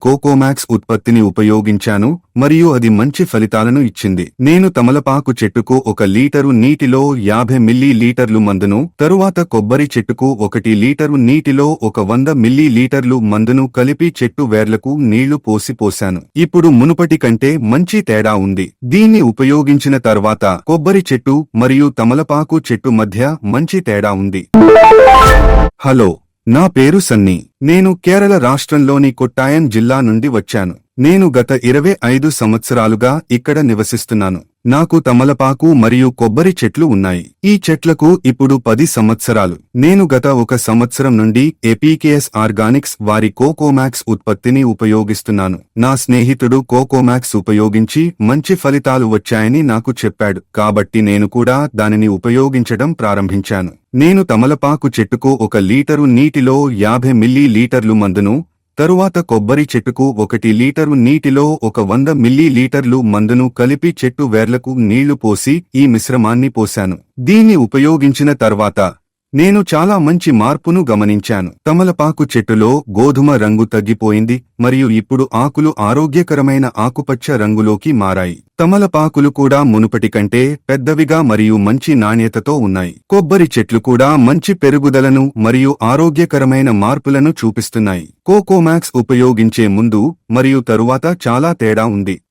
కోకోమాక్స్ ఉత్పత్తిని ఉపయోగించాను మరియు అది మంచి ఫలితాలను ఇచ్చింది. నేను తమలపాకు చెట్టుకు 1 లీటరు నీటిలో 50 మిల్లీ లీటర్లు మందును, తరువాత కొబ్బరి చెట్టుకు 1 లీటరు నీటిలో 100 మిల్లీ లీటర్లు మందును కలిపి చెట్టు వేర్లకు నీళ్లు పోసాను. ఇప్పుడు మునుపటి కంటే మంచి తేడా ఉంది. దీన్ని ఉపయోగించిన తర్వాత కొబ్బరి చెట్టు మరియు తమలపాకు చెట్టు మధ్య మంచి తేడా ఉంది. హలో, నా పేరు సన్నీ. నేను కేరళ రాష్ట్రంలోని కొట్టాయం జిల్లా నుండి వచ్చాను. నేను గత 25 సంవత్సరాలుగా ఇక్కడ నివసిస్తున్నాను. నాకు తమలపాకు మరియు కొబ్బరి చెట్లు ఉన్నాయి. ఈ చెట్లకు ఇప్పుడు 10 సంవత్సరాలు. నేను గత 1 సంవత్సరం నుండి ఏపీకేఎస్ ఆర్గానిక్స్ వారి కోకోమాక్స్ ఉత్పత్తిని ఉపయోగిస్తున్నాను. నా స్నేహితుడు కోకోమాక్స్ ఉపయోగించి మంచి ఫలితాలు వచ్చాయని నాకు చెప్పాడు, కాబట్టి నేను కూడా దానిని ఉపయోగించడం ప్రారంభించాను. నేను తమలపాకు చెట్టుకు 1 లీటరు నీటిలో 50 మిల్లీ లీటర్లు మందును, తరువాత కొబ్బరి చెట్టుకు 1 లీటరు నీటిలో 100 మిల్లీ లీటర్లు మందును కలిపి చెట్టు వేర్లకు నీళ్లు పోసి ఈ మిశ్రమాన్ని పోశాను. దీన్ని ఉపయోగించిన తర్వాత నేను చాలా మంచి మార్పును గమనించాను. తమలపాకు చెట్టులో గోధుమ రంగు తగ్గిపోయింది మరియు ఇప్పుడు ఆకులు ఆరోగ్యకరమైన ఆకుపచ్చ రంగులోకి మారాయి. తమలపాకులు కూడా మునుపటి కంటే పెద్దవిగా మరియు మంచి నాణ్యతతో ఉన్నాయి. కొబ్బరి చెట్లు కూడా మంచి పెరుగుదలను మరియు ఆరోగ్యకరమైన మార్పులను చూపిస్తున్నాయి. కోకోమాక్స్ ఉపయోగించే ముందు మరియు తరువాత చాలా తేడా ఉంది.